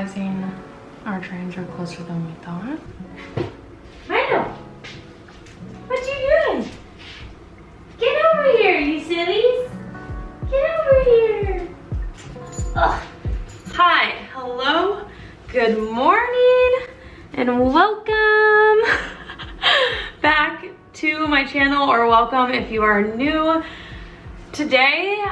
realizing our trains are closer than we thought. Milo, what you doing? Get over here, you sillies. Get over here. Ugh. Hi, hello, good morning, and welcome back to my channel, or welcome if you are new. Today,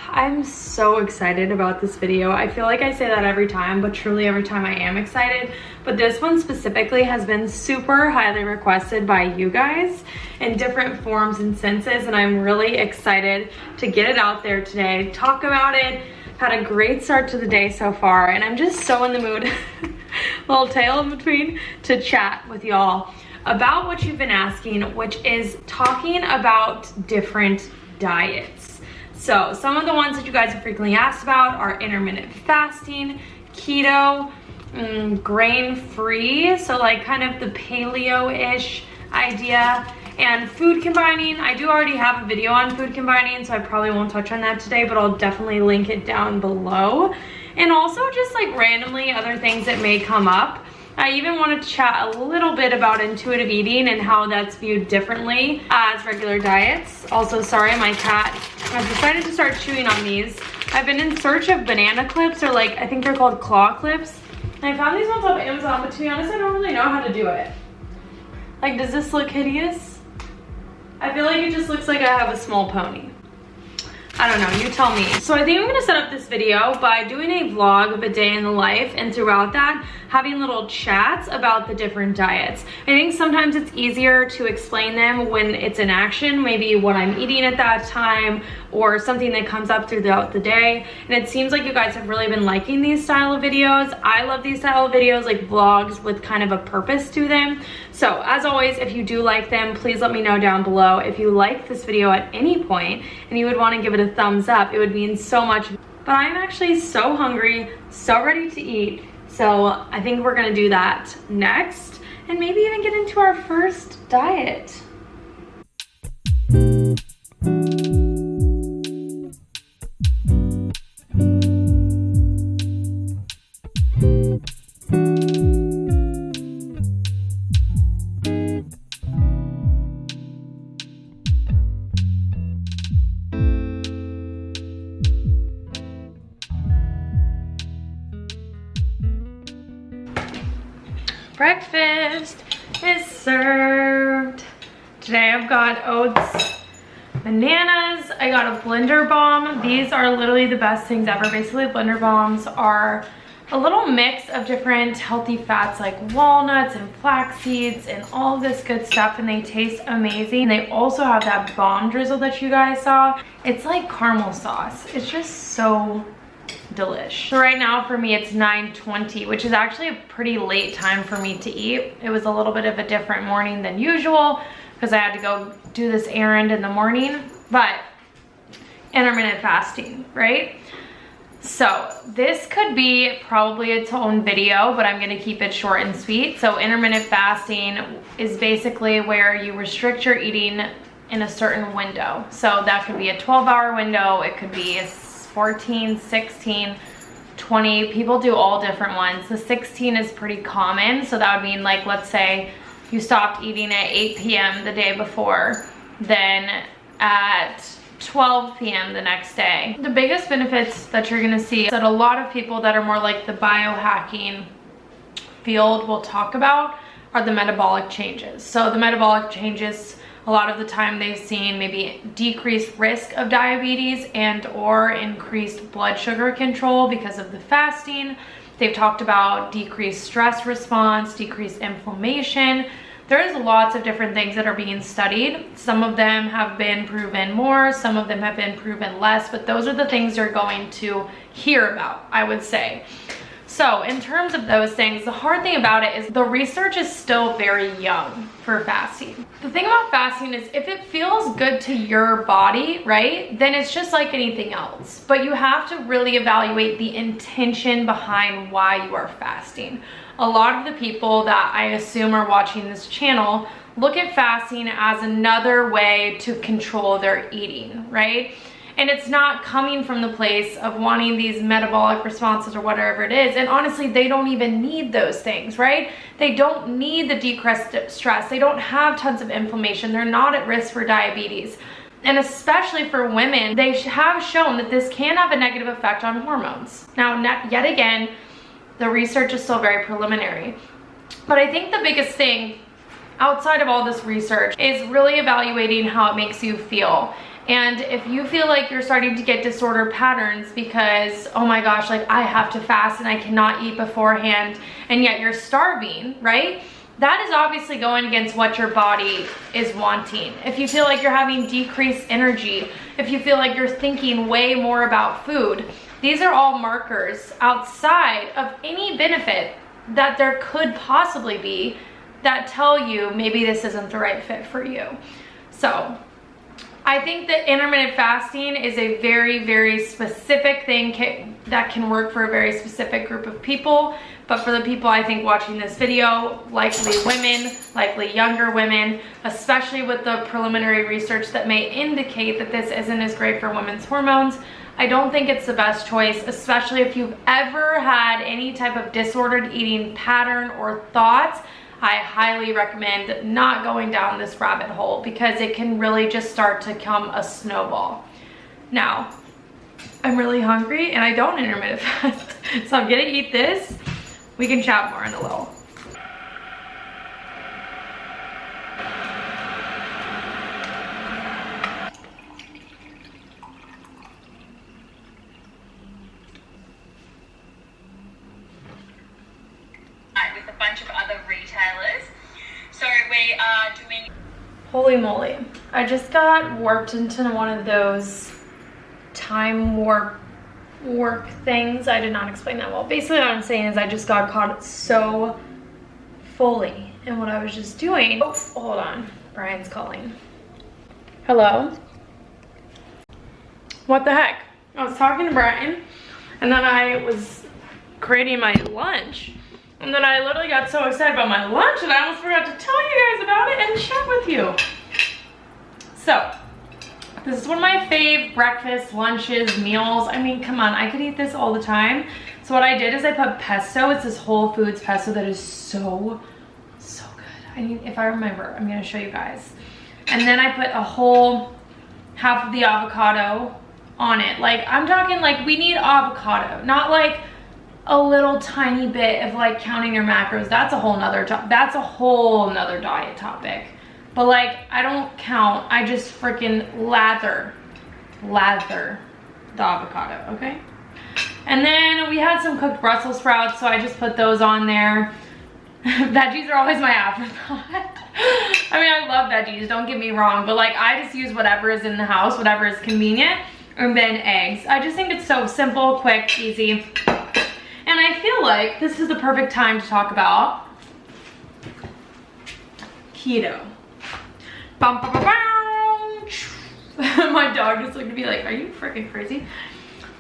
I'm so excited about this video. I feel like I say that every time, but truly every time I am excited. But this one specifically has been super highly requested by you guys in different forms and senses, and I'm really excited to get it out there today, talk about it. Had a great start to the day so far, and I'm just so in the mood, little tail in between, to chat with y'all about what you've been asking, which is talking about different diets. So some of the ones that you guys have frequently asked about are intermittent fasting, keto, grain-free, so like kind of the paleo-ish idea, and food combining. I do already have a video on food combining, so I probably won't touch on that today, but I'll definitely link it down below. And also just like randomly other things that may come up. I even want to chat a little bit about intuitive eating and how that's viewed differently as regular diets. Also, sorry, my cat has decided to start chewing on these. I've been in search of banana clips, or like, I think they're called claw clips. And I found these ones off Amazon, but to be honest, I don't really know how to do it. Like, does this look hideous? I feel like it just looks like I have a small pony. I don't know, you tell me. So I think I'm gonna set up this video by doing a vlog of a day in the life, and throughout that, having little chats about the different diets. I think sometimes it's easier to explain them when it's in action, maybe what I'm eating at that time, or something that comes up throughout the day. And it seems like you guys have really been liking these style of videos. I love these style of videos, like vlogs with kind of a purpose to them. So as always, if you do like them, please let me know down below. If you like this video at any point and you would want to give it a thumbs up, it would mean so much. But I'm actually so hungry, so ready to eat. So I think we're gonna do that next, and maybe even get into our first diet. Breakfast is served. Today I've got oats, bananas, I got a blender bomb. These are literally the best things ever. Basically, blender bombs are a little mix of different healthy fats like walnuts and flax seeds and all this good stuff, and they taste amazing. They also have that bomb drizzle that you guys saw. It's like caramel sauce. It's just so delish. So right now for me it's 9:20, which is actually a pretty late time for me to eat. It was a little bit of a different morning than usual because I had to go do this errand in the morning, but intermittent fasting, right? So this could be probably its own video, but I'm gonna keep it short and sweet. So intermittent fasting is basically where you restrict your eating in a certain window. So that could be a 12-hour window, it could be a 14, 16, 20, people do all different ones. The 16 is pretty common, so that would mean, like, let's say you stopped eating at 8 p.m. the day before, then at 12 p.m. the next day. The biggest benefits that you're gonna see that a lot of people that are more like the biohacking field will talk about are the metabolic changes. So the metabolic changes, a lot of the time they've seen maybe decreased risk of diabetes and or increased blood sugar control because of the fasting. They've talked about decreased stress response, decreased inflammation. There's lots of different things that are being studied. Some of them have been proven more, some of them have been proven less, but those are the things you're going to hear about, I would say. So in terms of those things, the hard thing about it is the research is still very young for fasting. The thing about fasting is if it feels good to your body, right, then it's just like anything else. But you have to really evaluate the intention behind why you are fasting. A lot of the people that I assume are watching this channel look at fasting as another way to control their eating, right? And it's not coming from the place of wanting these metabolic responses or whatever it is. And honestly, they don't even need those things, right? They don't need the decreased stress. They don't have tons of inflammation. They're not at risk for diabetes. And especially for women, they have shown that this can have a negative effect on hormones. Now, yet again, the research is still very preliminary. But I think the biggest thing outside of all this research is really evaluating how it makes you feel. And if you feel like you're starting to get disordered patterns because, oh my gosh, like I have to fast and I cannot eat beforehand, and yet you're starving, right? That is obviously going against what your body is wanting. If you feel like you're having decreased energy, if you feel like you're thinking way more about food, these are all markers outside of any benefit that there could possibly be that tell you maybe this isn't the right fit for you. So I think that intermittent fasting is a very, very specific thing that can work for a very specific group of people. But for the people I think watching this video, likely women, likely younger women, especially with the preliminary research that may indicate that this isn't as great for women's hormones, I don't think it's the best choice, especially if you've ever had any type of disordered eating pattern or thoughts. I highly recommend not going down this rabbit hole because it can really just start to become a snowball. Now, I'm really hungry and I don't intermittent fast, so I'm gonna eat this. We can chat more in a little. With a bunch of other retailers. So we are doing... Holy moly. I just got warped into one of those time warp work things. I did not explain that well. Basically what I'm saying is I just got caught so fully in what I was just doing. Oh, hold on. Brian's calling. Hello? What the heck? I was talking to Brian and then I was creating my lunch. And then I literally got so excited about my lunch that I almost forgot to tell you guys about it and share with you. So, this is one of my fave breakfasts, lunches, meals. I mean, come on, I could eat this all the time. So what I did is I put pesto. It's this Whole Foods pesto that is so good. If I remember, I'm gonna show you guys. And then I put a whole half of the avocado on it. Like, I'm talking like we need avocado, not like a little tiny bit of like counting your macros. That's a whole nother diet topic. But like, I don't count, I just freaking lather the avocado, okay? And then we had some cooked Brussels sprouts, so I just put those on there. Veggies are always my afterthought. I mean, I love veggies, don't get me wrong, but like I just use whatever is in the house, whatever is convenient, and then eggs. I just think it's so simple, quick, easy. And I feel like this is the perfect time to talk about keto. Bum, bum, bum, bum. My dog just looked at me like, are you freaking crazy?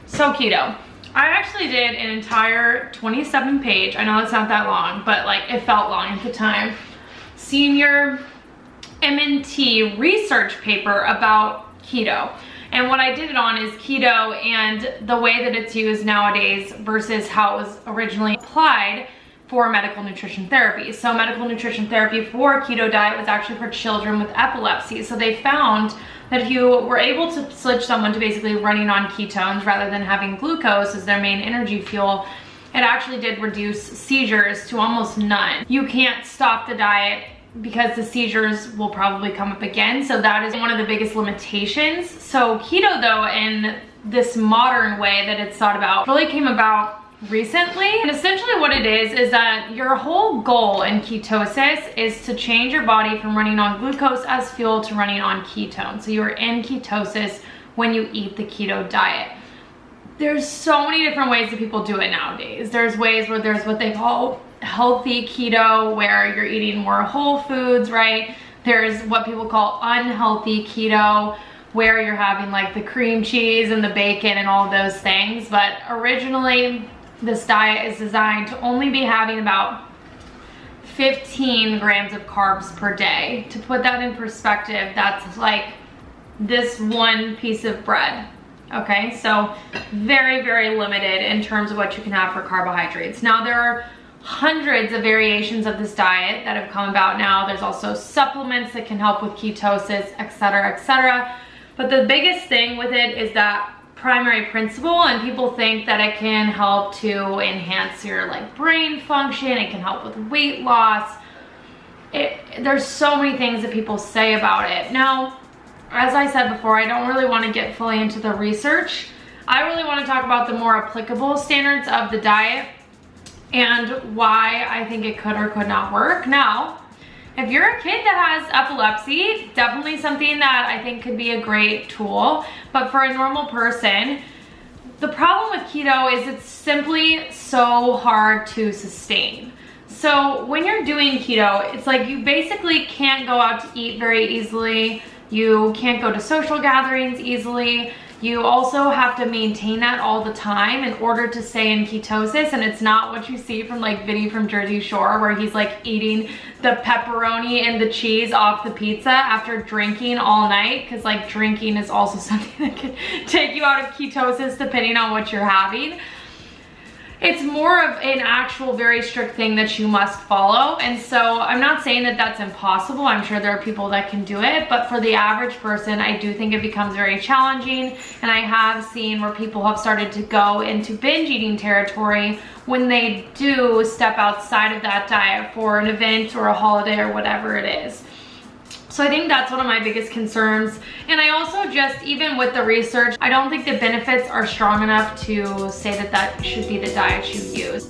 So keto. I actually did an entire 27 page, I know it's not that long, but like it felt long at the time, senior MNT research paper about keto. And what I did it on is keto and the way that it's used nowadays versus how it was originally applied for medical nutrition therapy. So medical nutrition therapy for keto diet was actually for children with epilepsy. So they found that if you were able to switch someone to basically running on ketones rather than having glucose as their main energy fuel, it actually did reduce seizures to almost none. You can't stop the diet because the seizures will probably come up again. So that is one of the biggest limitations. So keto though, in this modern way that it's thought about, really came about recently. And essentially what it is that your whole goal in ketosis is to change your body from running on glucose as fuel to running on ketones. So you're in ketosis when you eat the keto diet. There's so many different ways that people do it nowadays. There's ways where there's what they call healthy keto, where you're eating more whole foods, right? There's what people call unhealthy keto, where you're having like the cream cheese and the bacon and all those things. But originally, this diet is designed to only be having about 15 grams of carbs per day. To put that in perspective, that's like this one piece of bread, okay? So very, very limited in terms of what you can have for carbohydrates. Now there are hundreds of variations of this diet that have come about now. There's also supplements that can help with ketosis, etc., etc. But the biggest thing with it is that primary principle, and people think that it can help to enhance your like brain function, it can help with weight loss. There's so many things that people say about it. Now, as I said before, I don't really want to get fully into the research. I really want to talk about the more applicable standards of the diet and why I think it could or could not work. Now, if you're a kid that has epilepsy, definitely something that I think could be a great tool. But for a normal person, the problem with keto is it's simply so hard to sustain. So when you're doing keto, it's like you basically can't go out to eat very easily. You can't go to social gatherings easily. You also have to maintain that all the time in order to stay in ketosis, and it's not what you see from like Vinny from Jersey Shore where he's like eating the pepperoni and the cheese off the pizza after drinking all night, because like drinking is also something that can take you out of ketosis depending on what you're having. It's more of an actual very strict thing that you must follow. And so I'm not saying that that's impossible. I'm sure there are people that can do it, but for the average person, I do think it becomes very challenging. And I have seen where people have started to go into binge eating territory when they do step outside of that diet for an event or a holiday or whatever it is. So I think that's one of my biggest concerns. And I also just, even with the research, I don't think the benefits are strong enough to say that that should be the diet you use.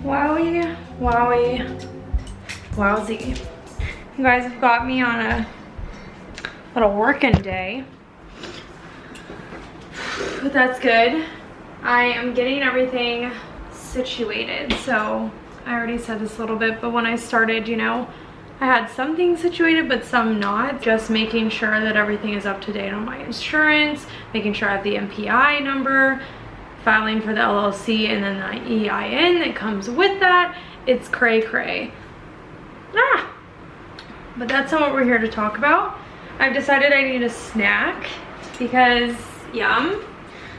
Wowie, wowie, wowsy. You guys have got me on a little working day. But that's good. I am getting everything situated, so I already said this a little bit, but when I started, you know, I had some things situated, but some not. Just making sure that everything is up to date on my insurance, making sure I have the MPI number, filing for the LLC, and then the EIN that comes with that. It's cray cray. But that's not what we're here to talk about. I've decided I need a snack because, yum.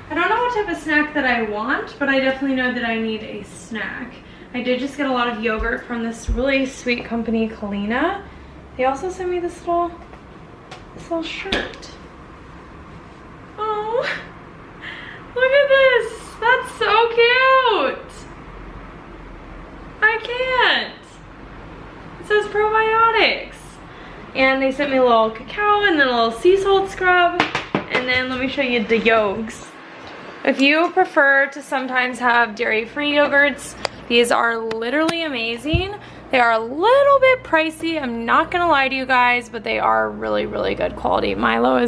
I don't know what type of snack that I want, but I definitely know that I need a snack. I did just get a lot of yogurt from this really sweet company, Kalina. They also sent me this little shirt. Oh, look at this. That's so cute. I can't. It says probiotics. And they sent me a little cacao and then a little sea salt scrub. And then let me show you the yolks. If you prefer to sometimes have dairy-free yogurts, these are literally amazing. They are a little bit pricey, I'm not gonna lie to you guys, but they are really, really good quality. Milo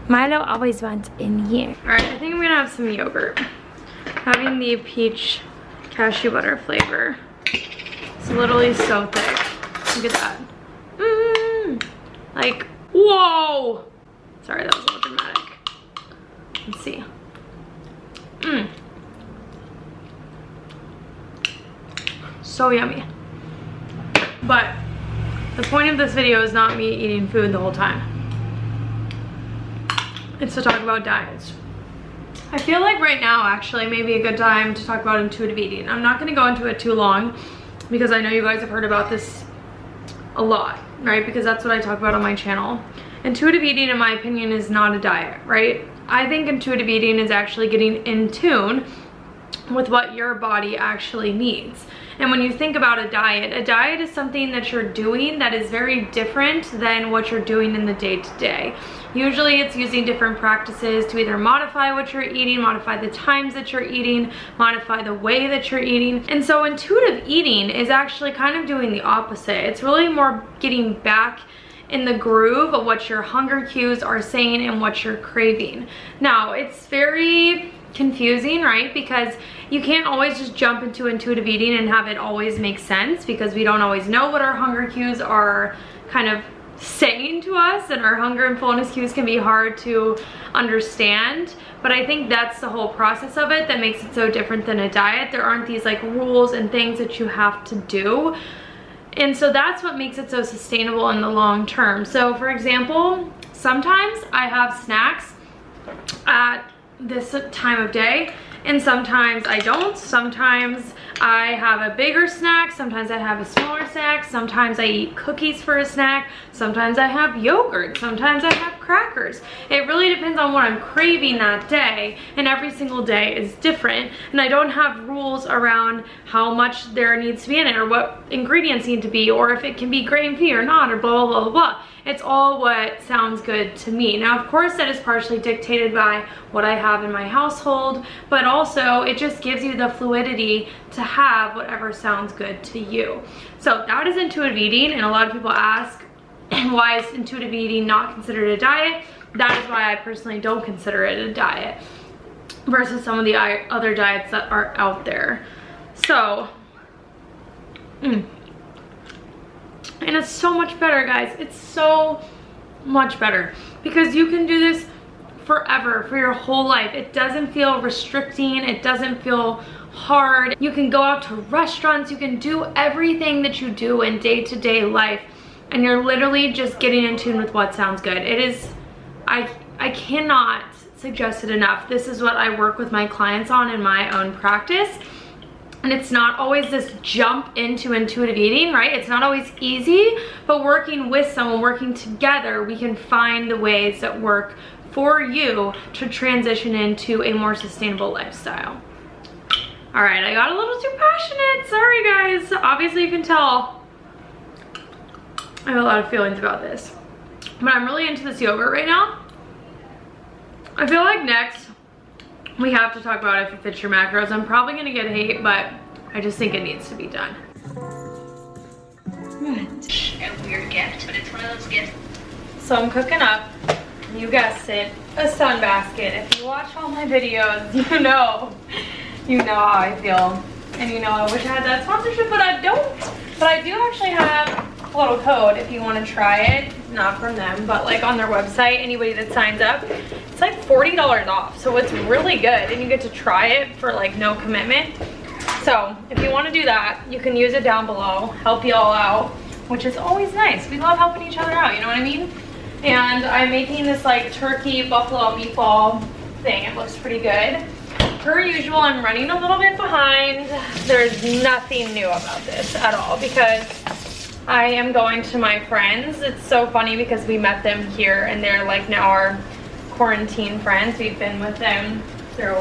always wants in here. All right, I think I'm gonna have some yogurt. Having the peach cashew butter flavor. It's literally so thick. Look at that. Like, whoa! Sorry, that was a little dramatic. Let's see. So yummy. But the point of this video is not me eating food the whole time. It's to talk about diets. I feel like right now actually may be a good time to talk about intuitive eating. I'm not going to go into it too long because I know you guys have heard about this a lot, right? Because that's what I talk about on my channel. Intuitive eating, in my opinion, is not a diet, right? I think intuitive eating is actually getting in tune with what your body actually needs. And when you think about a diet is something that you're doing that is very different than what you're doing in the day-to-day. Usually it's using different practices to either modify what you're eating, modify the times that you're eating, modify the way that you're eating. And so intuitive eating is actually kind of doing the opposite. It's really more getting back in the groove of what your hunger cues are saying and what you're craving. Now, it's very confusing, right? Because you can't always just jump into intuitive eating and have it always make sense, because we don't always know what our hunger cues are kind of saying to us, and our hunger and fullness cues can be hard to understand. But I think that's the whole process of it that makes it so different than a diet. There aren't these like rules and things that you have to do. And so that's what makes it so sustainable in the long term. So for example, sometimes I have snacks at this time of day, and sometimes I don't. Sometimes I have a bigger snack, sometimes I have a smaller snack, sometimes I eat cookies for a snack, sometimes I have yogurt, sometimes I have crackers. It really depends on what I'm craving that day, and every single day is different, and I don't have rules around how much there needs to be in it, or what ingredients need to be, or if it can be grain-free or not, or blah, blah, blah, blah. It's all what sounds good to me. Now, of course, that is partially dictated by what I have in my household, but also it just gives you the fluidity to have whatever sounds good to you. So that is intuitive eating, and a lot of people ask, why is intuitive eating not considered a diet? That is why I personally don't consider it a diet versus some of the other diets that are out there. So, and it's so much better, guys. It's so much better because you can do this forever, for your whole life. It doesn't feel restricting. It doesn't feel hard. You can go out to restaurants. You can do everything that you do in day-to-day life, and you're literally just getting in tune with what sounds good. It is, I cannot suggest it enough. This is what I work with my clients on in my own practice. And it's not always this jump into intuitive eating, right? It's not always easy, but working with someone, working together, we can find the ways that work for you to transition into a more sustainable lifestyle. All right, I got a little too passionate. Sorry, guys. Obviously, you can tell I have a lot of feelings about this, but I'm really into this yogurt right now. I feel like next, we have to talk about if it fits your macros. I'm probably gonna get hate, but I just think it needs to be done. A weird gift, but it's one of those gifts. So I'm cooking up, you guessed it, a sun basket. If you watch all my videos, you know how I feel. And you know I wish I had that sponsorship, but I don't. But I do actually have a little code if you want to try it. Not from them, but like on their website, anybody that signs up, it's like $40 off. So it's really good, and you get to try it for like no commitment. So if you want to do that, you can use it down below, help you all out, which is always nice. We love helping each other out, you know what I mean? And I'm making this like turkey buffalo meatball thing. It looks pretty good. Per usual, I'm running a little bit behind. There's nothing new about this at all because I am going to my friends. It's so funny because we met them here and they're like now our quarantine friends. We've been with them through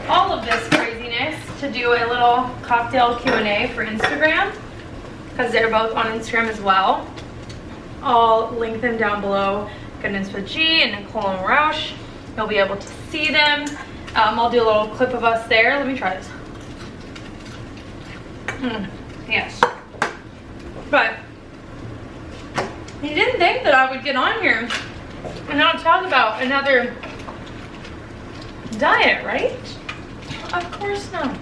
all of this craziness to do a little cocktail Q&A for Instagram because they're both on Instagram as well. I'll link them down below. Goodness with G and Nicole and Roush. You'll be able to see them. I'll do a little clip of us there. Let me try this. Yes. But you didn't think that I would get on here and not talk about another diet, right? Of course not.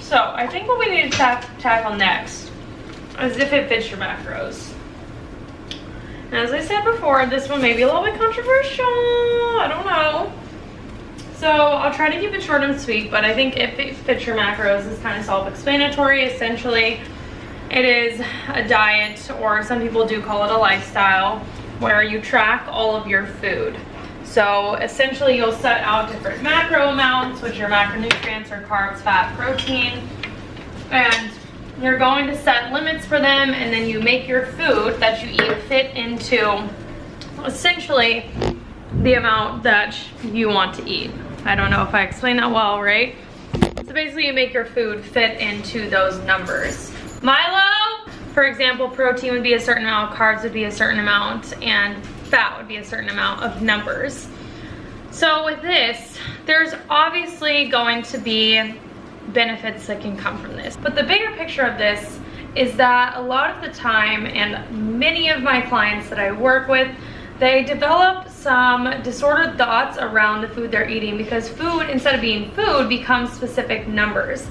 So I think what we need to tackle next is if it fits your macros. And as I said before, this one may be a little bit controversial. I don't know. So I'll try to keep it short and sweet, but I think if it fits your macros is kind of self-explanatory. Essentially, it is a diet, or some people do call it a lifestyle, where you track all of your food. So essentially you'll set out different macro amounts, which are macronutrients or carbs, fat, protein, and you're going to set limits for them, and then you make your food that you eat fit into essentially the amount that you want to eat. I don't know if I explained that well, right? So basically you make your food fit into those numbers. Milo, for example, protein would be a certain amount, carbs would be a certain amount, and fat would be a certain amount of numbers. So with this, there's obviously going to be benefits that can come from this. But the bigger picture of this is that a lot of the time, and many of my clients that I work with, they develop some disordered thoughts around the food they're eating because food, instead of being food, becomes specific numbers.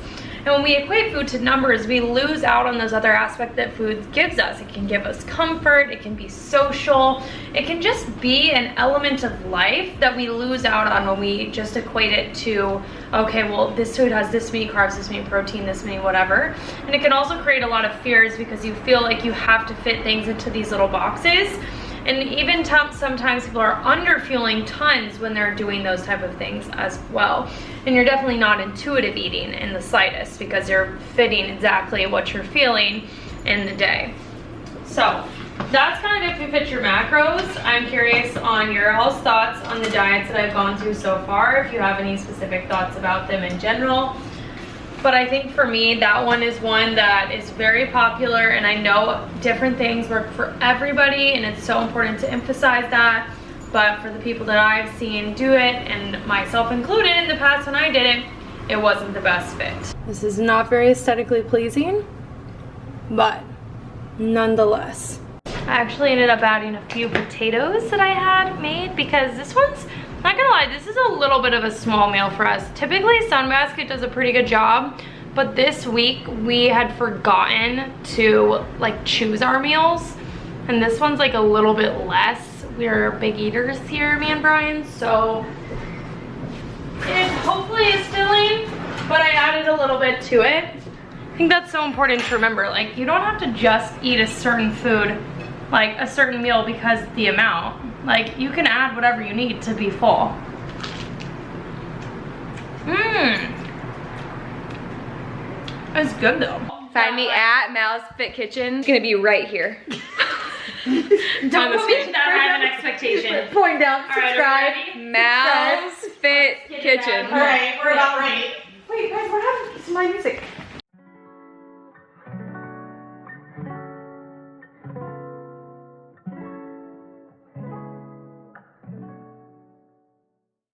And when we equate food to numbers, we lose out on those other aspects that food gives us. It can give us comfort, it can be social, it can just be an element of life that we lose out on when we just equate it to, okay, well, this food has this many carbs, this many protein, this many whatever. And it can also create a lot of fears because you feel like you have to fit things into these little boxes. And even sometimes people are under fueling tons when they're doing those type of things as well. And you're definitely not intuitive eating in the slightest because you're fitting exactly what you're feeling in the day. So that's kind of if you fit your macros. I'm curious on your all's thoughts on the diets that I've gone through so far, if you have any specific thoughts about them in general. But I think for me, that one is one that is very popular, and I know different things work for everybody, and it's so important to emphasize that. But for the people that I've seen do it, and myself included in the past when I did it, it wasn't the best fit. This is not very aesthetically pleasing, but nonetheless. I actually ended up adding a few potatoes that I had made because this one's, not gonna lie, this is a little bit of a small meal for us. Typically Sunbasket does a pretty good job, but this week we had forgotten to like choose our meals, and this one's like a little bit less. We're big eaters here, me and Brian, so it hopefully is filling, but I added a little bit to it. I think that's so important to remember. Like, you don't have to just eat a certain food, like a certain meal, because the amount. Like, you can add whatever you need to be full. It's good though. Find me at Mal's Fit Kitchen. It's gonna be right here. Don't put me to that high of an expectation. Point down, All right, subscribe. are we ready? Mal's Fit Kitchen. All right, we're about ready. Wait, guys, we're having some live music.